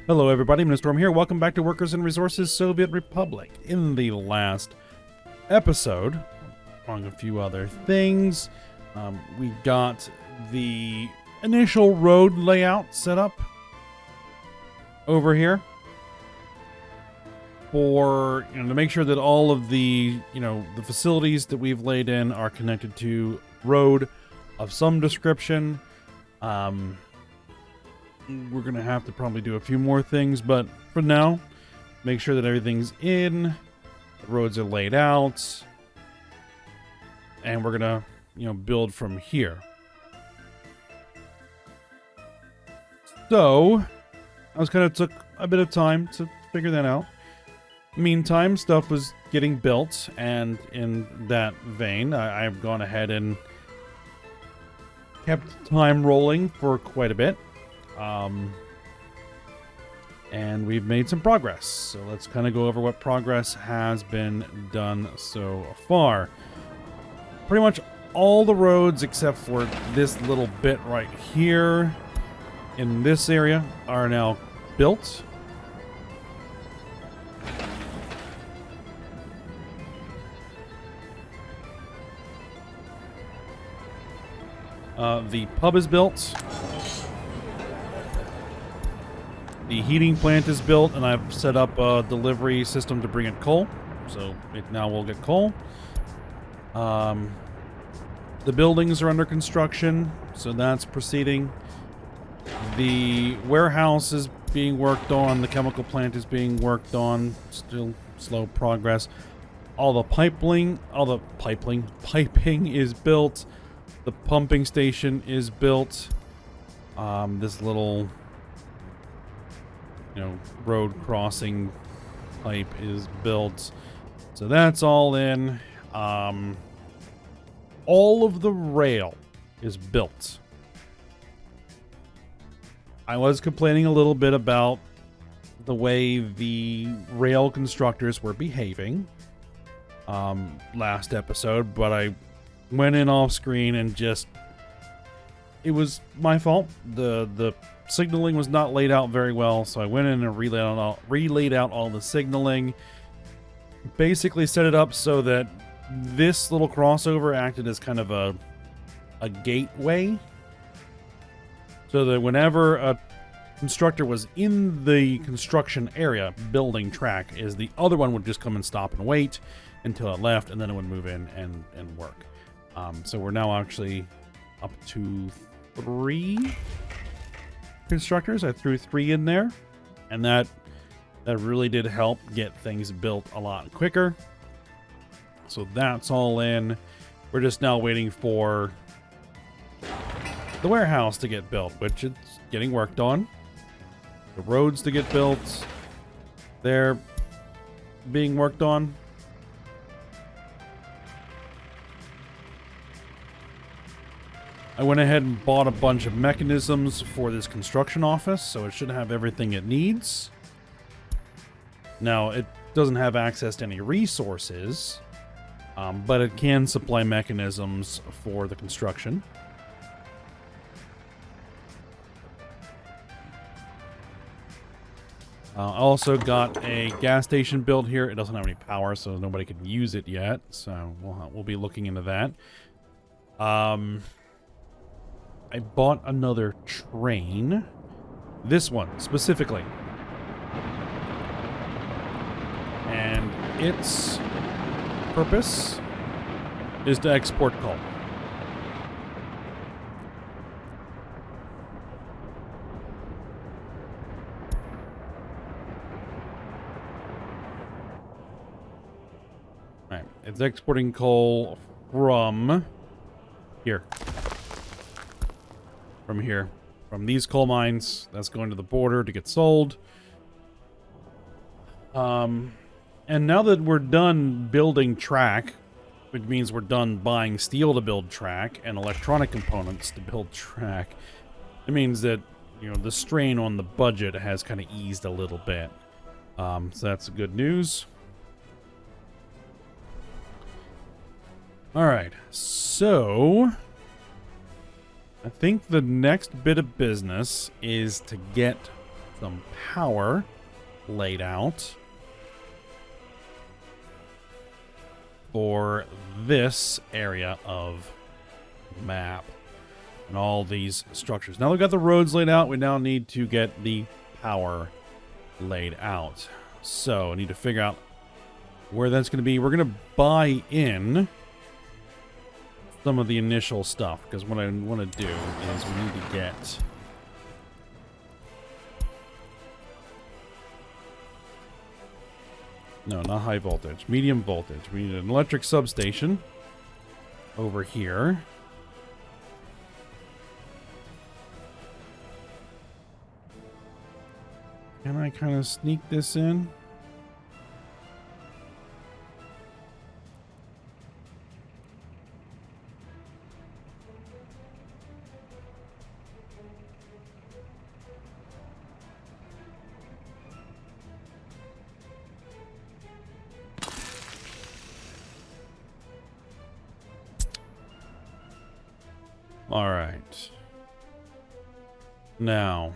Hello everybody, Storm here. Welcome back to Workers and Resources Soviet Republic. In the last episode, among a few other things, we got the initial road layout set up over here for, to make sure that all of the, the facilities that we've laid in are connected to road of some description. We're going to have to probably do a few more things, but for now, make sure that everything's in, the roads are laid out, and we're going to, build from here. So, I was kind of took a bit of time to figure that out. Meantime, stuff was getting built, and in that vein, I've gone ahead and kept time rolling for quite a bit. And we've made some progress. So let's kind of go over what progress has been done so far. Pretty much all the roads except for this little bit right here in this area are now built. The pub is built. The heating plant is built, and I've set up a delivery system to bring in coal. So it now will get coal. The buildings are under construction, so that's proceeding. The warehouse is being worked on. The chemical plant is being worked on. Still slow progress. All the piping is built. The pumping station is built. This little road crossing pipe is built. So that's all in. All of the rail is built. I was complaining a little bit about the way the rail constructors were behaving last episode, but I went in off screen and it was my fault. The signaling was not laid out very well, so I went in and relayed out all the signaling. Basically set it up so that this little crossover acted as kind of a gateway, so that whenever a constructor was in the construction area building track, is the other one would just come and stop and wait until it left, and then it would move in and work. So we're now actually up to 3 constructors. I threw 3 in there, and that really did help get things built a lot quicker. So that's all in. We're just now waiting for the warehouse to get built, which it's getting worked on. The roads to get built, they're being worked on. I went ahead and bought a bunch of mechanisms for this construction office, so it should have everything it needs. Now, it doesn't have access to any resources, but it can supply mechanisms for the construction. I also got a gas station built here. It doesn't have any power, so nobody can use it yet, so we'll be looking into that. I bought another train. This one, specifically. And its purpose is to export coal. Alright, it's exporting coal from here. From here. From these coal mines. That's going to the border to get sold. And now that we're done building track, which means we're done buying steel to build track and electronic components to build track, it means that, the strain on the budget has kind of eased a little bit. So that's good news. Alright, so I think the next bit of business is to get some power laid out for this area of the map and all these structures. Now we've got the roads laid out. We now need to get the power laid out. So I need to figure out where that's going to be. We're going to buy in some of the initial stuff, because what I want to do is we need to get no, not high voltage, medium voltage. We need an electric substation over here. Can I kind of sneak this in? All right. Now,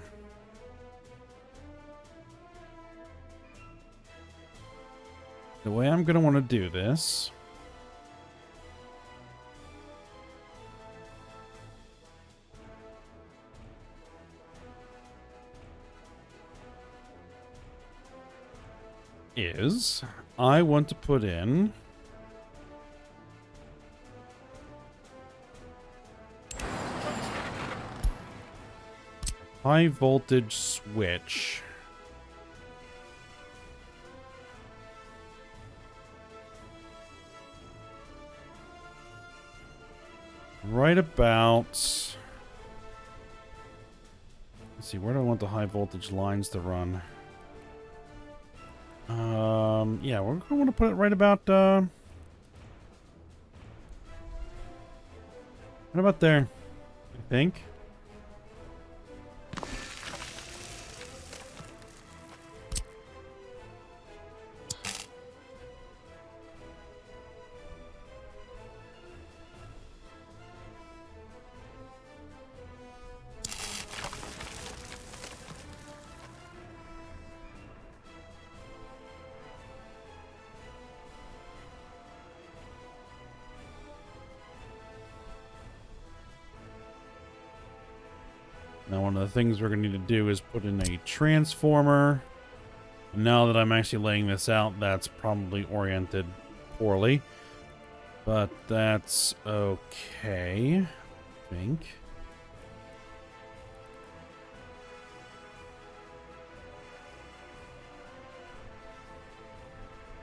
the way I'm going to want to do this is I want to put in high voltage switch right about, let's see, where do I want the high voltage lines to run? Yeah, we're gonna want to put it right about there, I think. Now, one of the things we're going to need to do is put in a transformer. Now that I'm actually laying this out, that's probably oriented poorly. But that's okay, I think.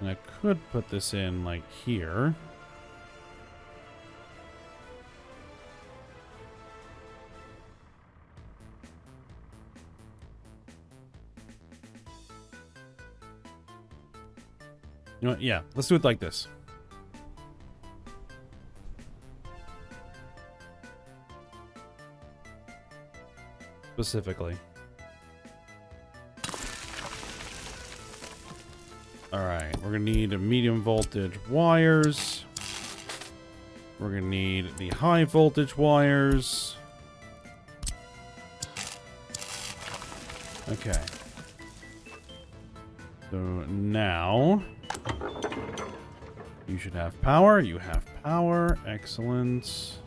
And I could put this in, like, here. You know what? Yeah, let's do it like this. Specifically. Alright, we're going to need medium voltage wires. We're going to need the high voltage wires. Okay. So now you should have power. You have power. Excellent.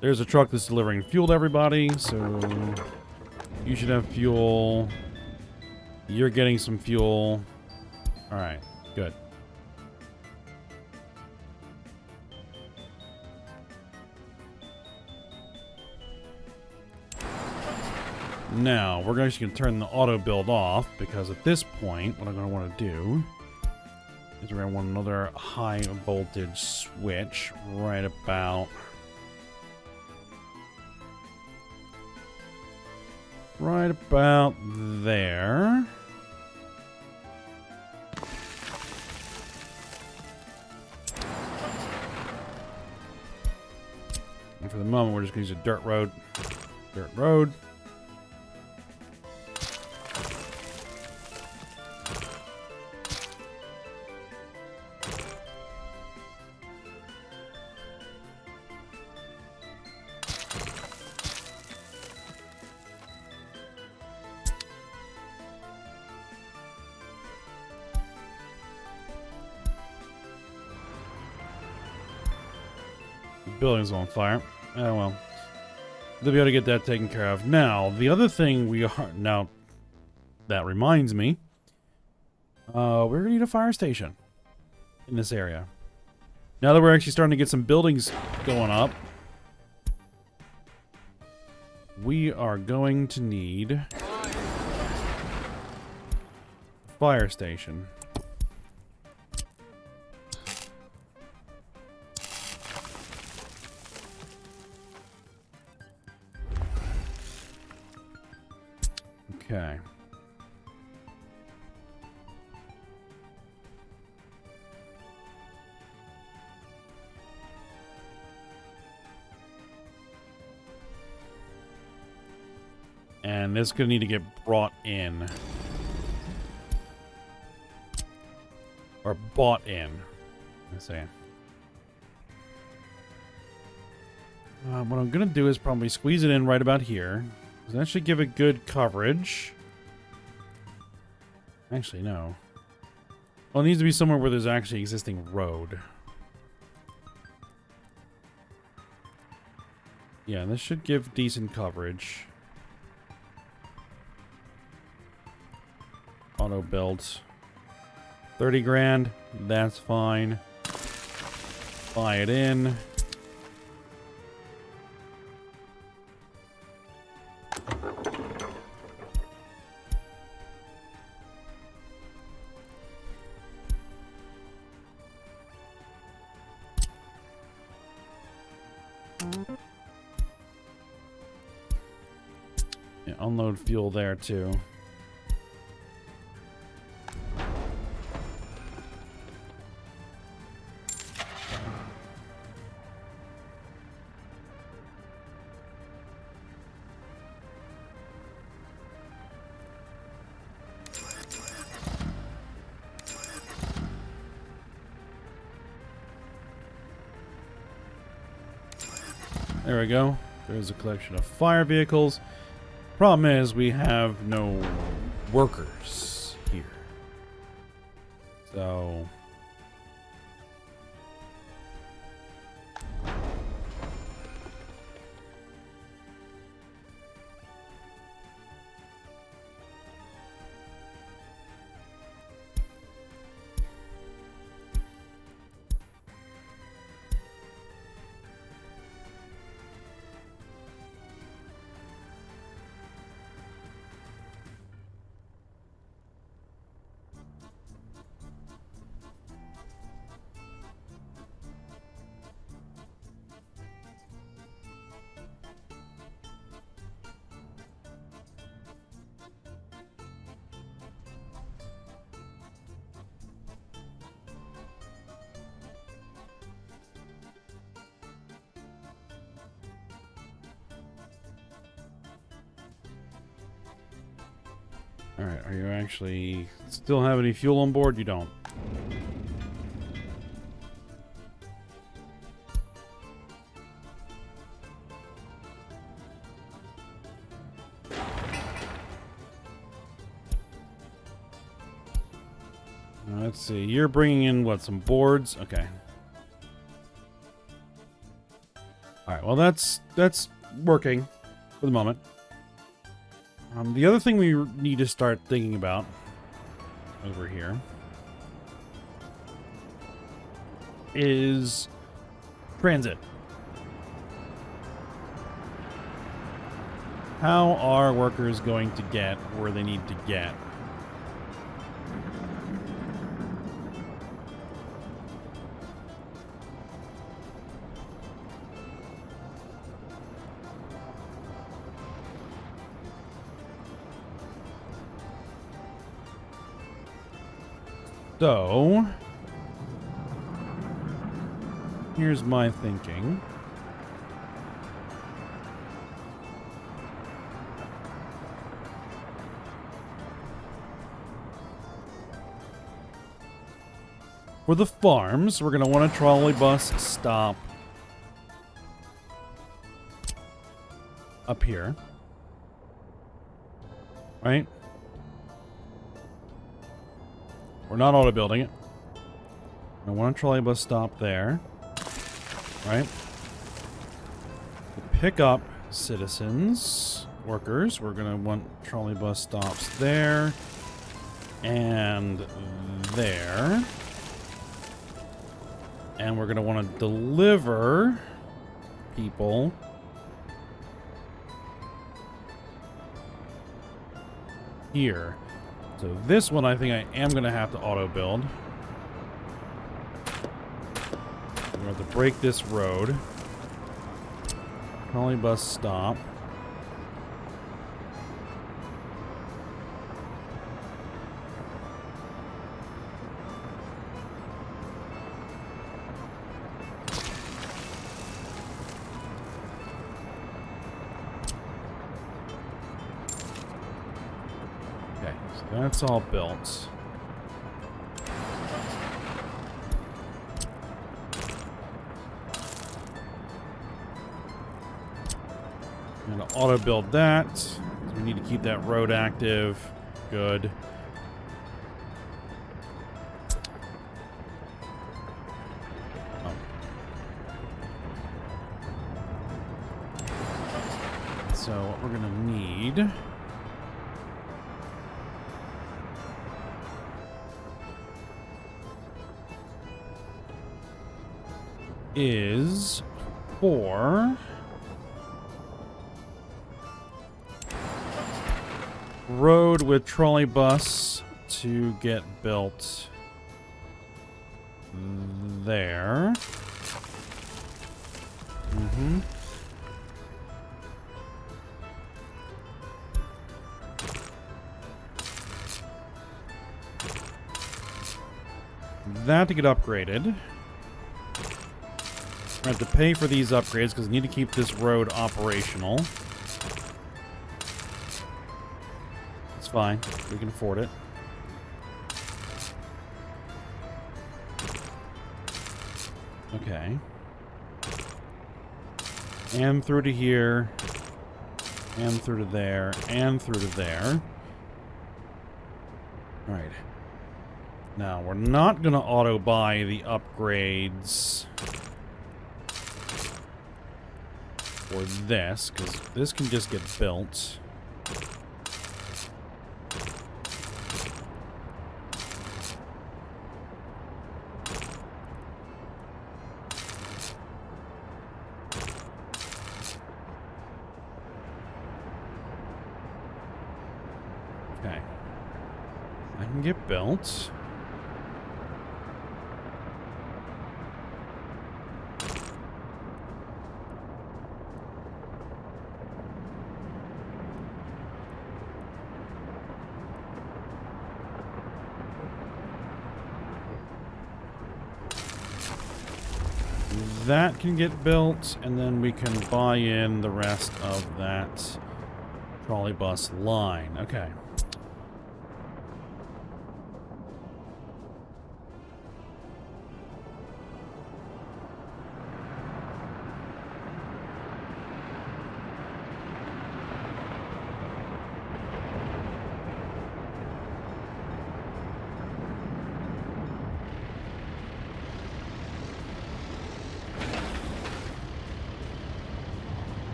There's a truck that's delivering fuel to everybody, so you should have fuel. You're getting some fuel. All right, good. Now, we're actually going to turn the auto build off, because at this point, what I'm going to want to do is we're going to want another high voltage switch right about there. And for the moment, we're just going to use a dirt road. Dirt road. building's on fire. Oh well. They'll be able to get that taken care of. Now, the other thing we are... Now, that reminds me. We're going to need a fire station in this area. Now that we're actually starting to get some buildings going up, we are going to need a fire station. Okay. And this is going to need to get brought in. Or bought in. Let's see. What I'm going to do is probably squeeze it in right about here. That should give it good coverage. Actually, no. Well, it needs to be somewhere where there's actually existing road. Yeah, this should give decent coverage. Auto built. 30 grand. That's fine. Buy it in. Yeah, unload fuel there too. There we go. There's a collection of fire vehicles. Problem is, we have no workers here. So... Alright, are you actually still have any fuel on board? You don't. Let's see. You're bringing in, what, some boards? Okay. Alright, well that's working for the moment. The other thing we need to start thinking about over here is transit. How are workers going to get where they need to get? So, here's my thinking. For the farms, we're going to want a trolley bus stop up here. Right? We're not auto building it. I want a trolley bus stop there. Right? pick up citizens, workers. We're going to want trolley bus stops there and there. And we're going to want to deliver people here. So this one I think I am going to have to auto build. We're going to have to break this road. Trolley bus stop. Okay, so that's all built. I'm going to auto build that. So we need to keep that road active. Good. Oh. So what we're going to need is 4 road with trolley bus to get built there. That to get upgraded. I have to pay for these upgrades because I need to keep this road operational. It's fine. We can afford it. Okay. And through to here. And through to there. And through to there. Alright. Now, we're not going to auto-buy the upgrades for this, because this can just get built. Okay. I can get built. That can get built, and then we can buy in the rest of that trolley bus line. Okay.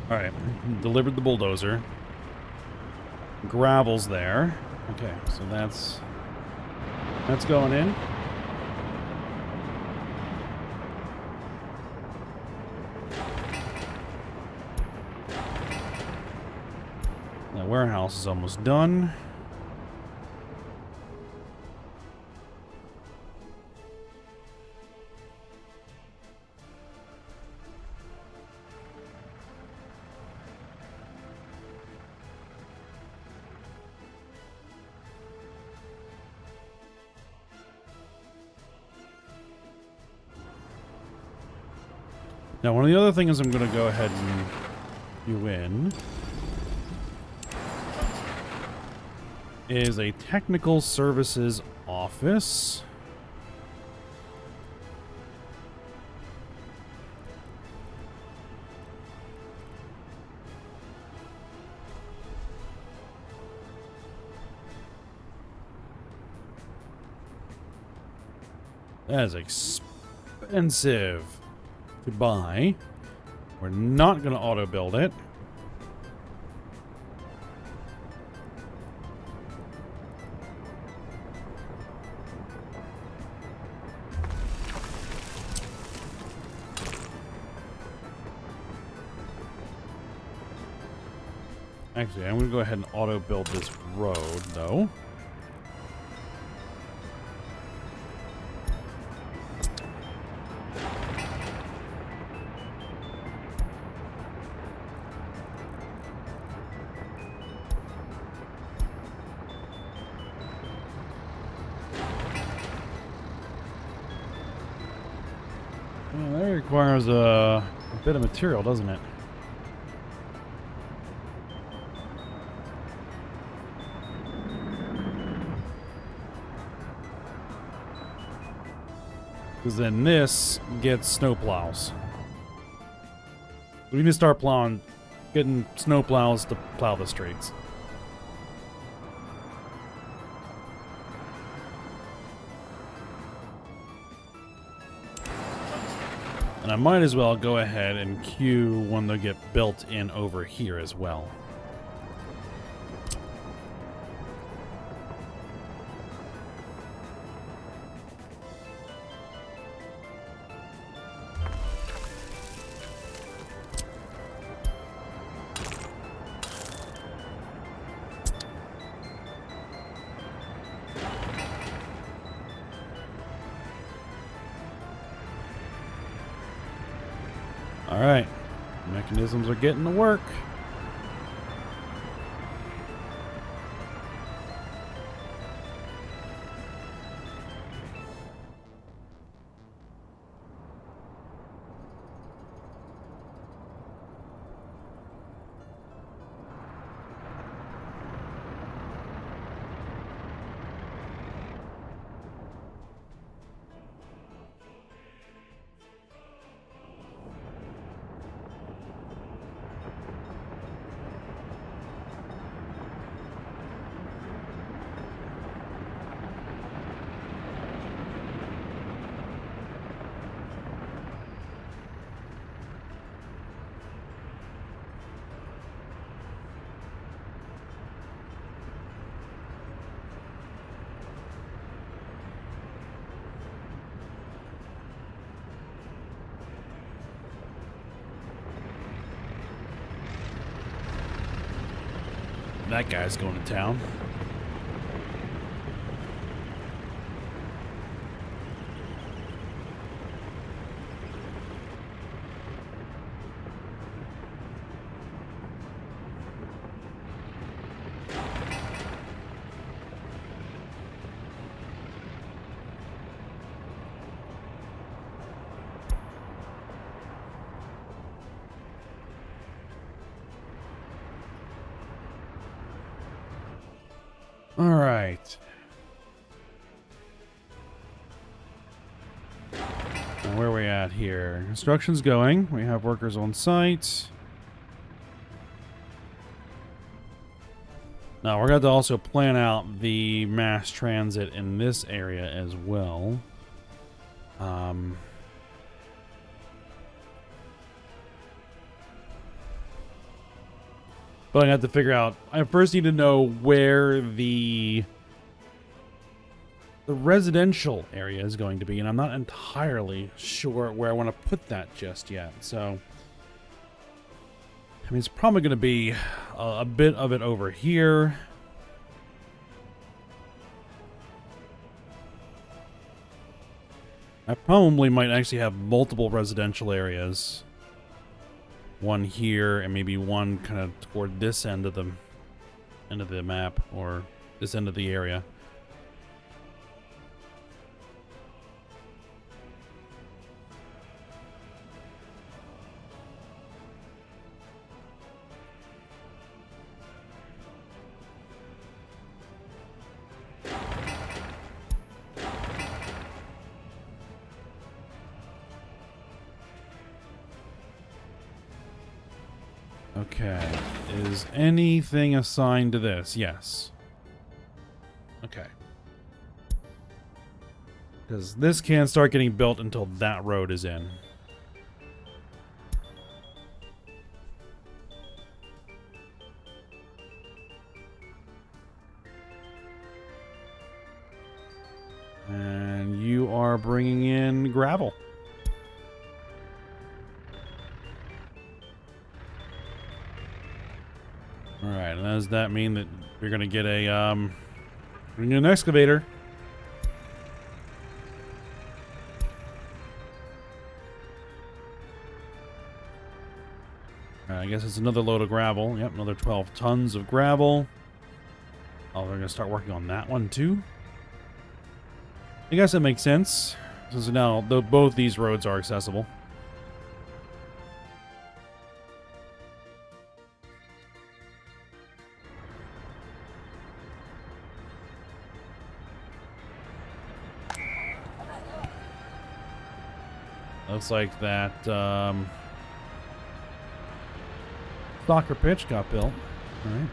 Alright, delivered the bulldozer. Gravel's there. Okay, so that's going in. The warehouse is almost done. Now, one of the other things I'm going to go ahead and do in is a technical services office. That is expensive to buy. We're not going to auto build it. Actually, I'm going to go ahead and auto build this road, though. Well, that requires a bit of material, doesn't it? Because then this gets snow plows. We need to start getting snow plows to plow the streets. And I might as well go ahead and queue one that get built in over here as well. All right, mechanisms are getting to work. That guy's going to town. All right. Now where are we at here? Construction's going. We have workers on site. Now we're going to also plan out the mass transit in this area as well. But I have to figure out. I first need to know where the residential area is going to be, and I'm not entirely sure where I want to put that just yet. So, I mean, it's probably going to be a bit of it over here. I probably might actually have multiple residential areas. One here, and maybe one kind of toward this end of the map, or this end of the area. Okay, is anything assigned to this? Yes. Okay. Because this can't start getting built until that road is in. And you are bringing in gravel. Alright, and does that mean that you're going to get an excavator? I guess it's another load of gravel. Yep, another 12 tons of gravel. Oh, they're going to start working on that one too? I guess that makes sense. Since now both these roads are accessible. Looks like that soccer pitch got built. All right.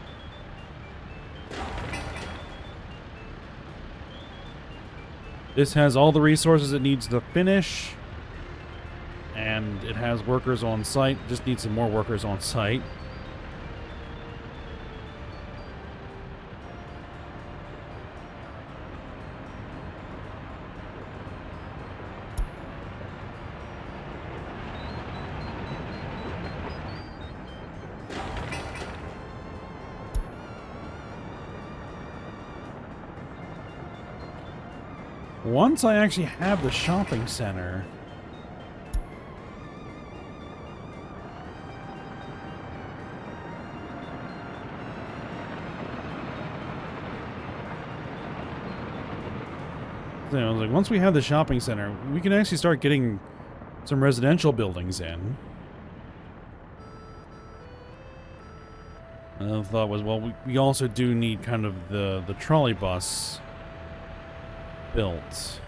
This has all the resources it needs to finish, and it has workers on site. Just needs some more workers on site. Once I actually have the shopping center, I was like, once we have the shopping center, we can actually start getting some residential buildings in. And the thought was, well, we also do need kind of the trolley bus built.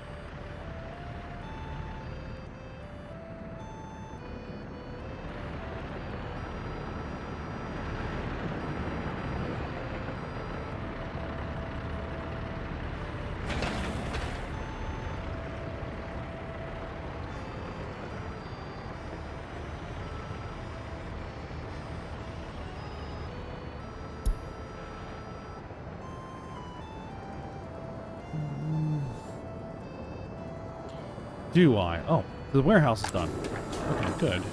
Do I? Oh, the warehouse is done. Okay, good.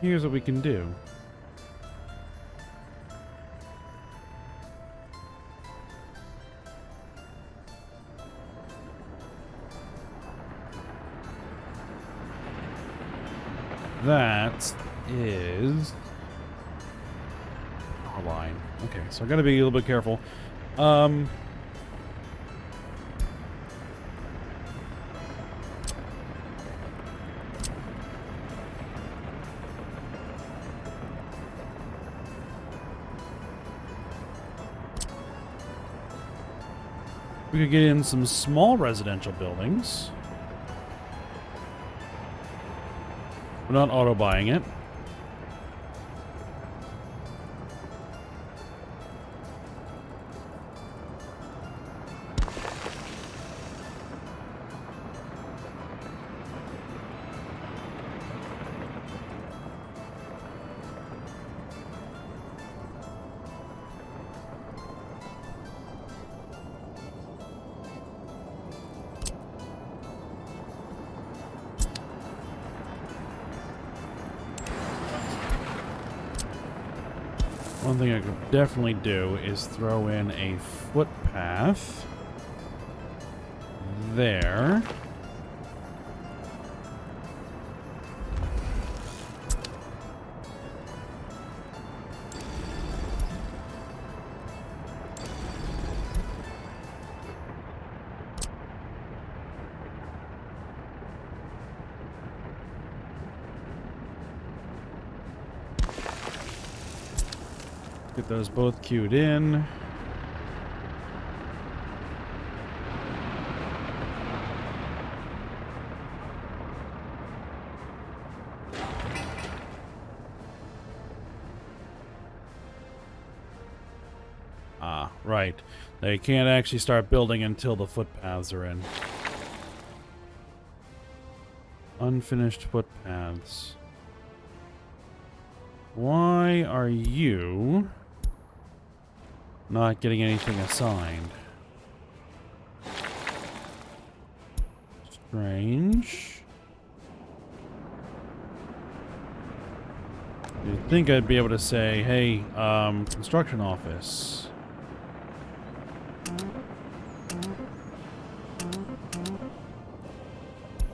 Here's what we can do. That is a line. Okay, so I gotta be a little bit careful. We could get in some small residential buildings. We're not auto buying it. One thing I could definitely do is throw in a footpath there. Get those both queued in. Ah, right. They can't actually start building until the footpaths are in. Unfinished footpaths. Why are you not getting anything assigned? Strange. You'd think I'd be able to say, hey, construction office.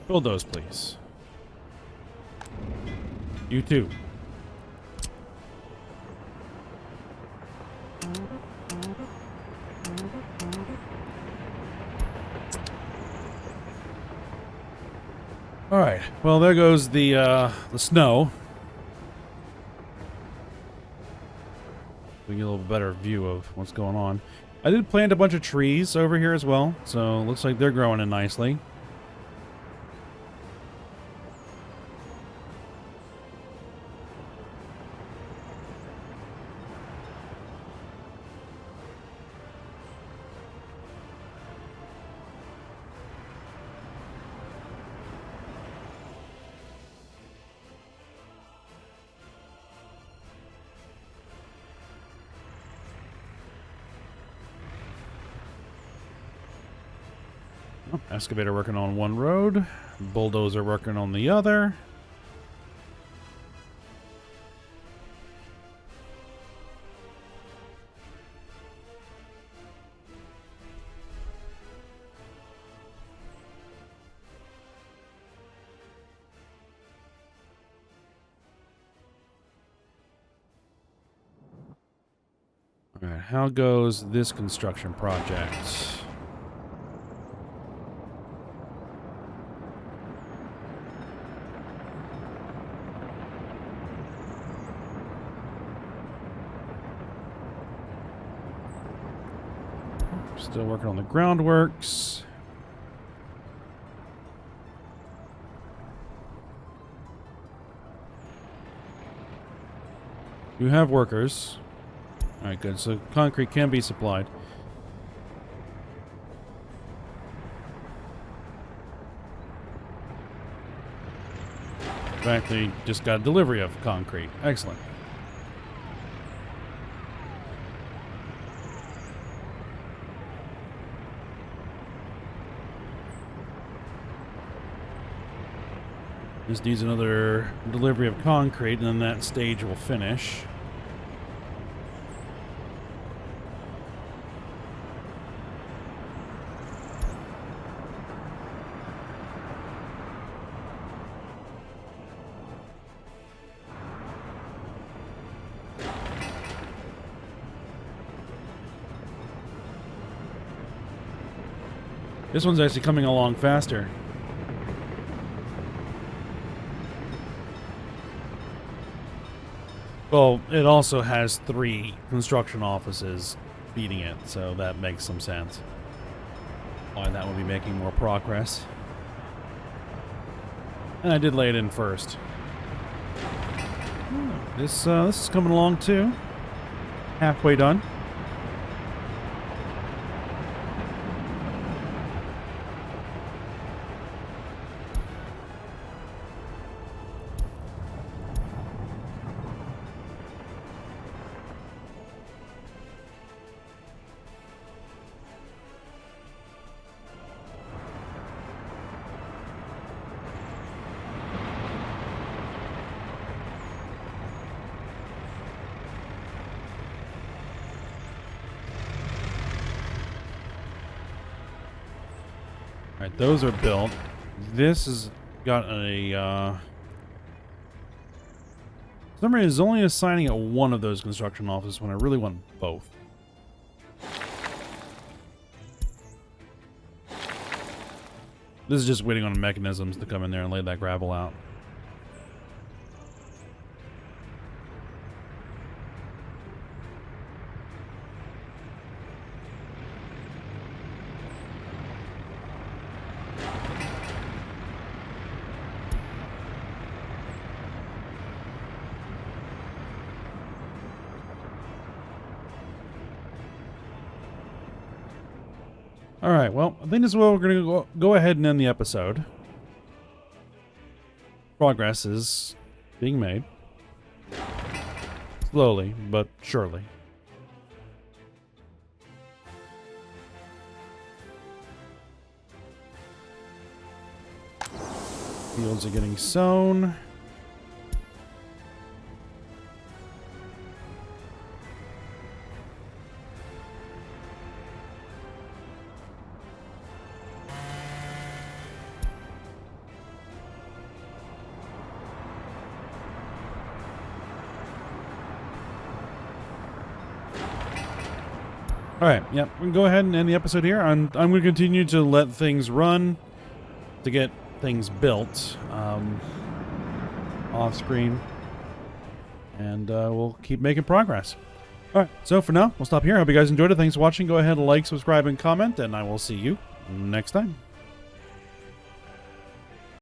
Build those, please. You too. All right. Well, there goes the snow. We get a little better view of what's going on. I did plant a bunch of trees over here as well, so it looks like they're growing in nicely. Excavator working on one road, bulldozer working on the other. All right, how goes this construction project? Still working on the groundworks. You have workers. Alright, good. So concrete can be supplied. In fact, they just got a delivery of concrete. Excellent. Just needs another delivery of concrete, and then that stage will finish. This one's actually coming along faster. Well, it also has 3 construction offices feeding it, so that makes some sense. Why that would be making more progress. And I did lay it in first. This is coming along too. Halfway done. Alright, those are built. This has got a, for some reason, it's only assigning at one of those construction offices when I really want both. This is just waiting on mechanisms to come in there and lay that gravel out. All right, well, I think this is where we're going to go ahead and end the episode. Progress is being made. Slowly, but surely. Fields are getting sown. All right, yep, we can go ahead and end the episode here. I'm going to continue to let things run to get things built off screen, and we'll keep making progress. All right, so for now, we'll stop here. I hope you guys enjoyed it. Thanks for watching. Go ahead and like, subscribe, and comment, and I will see you next time.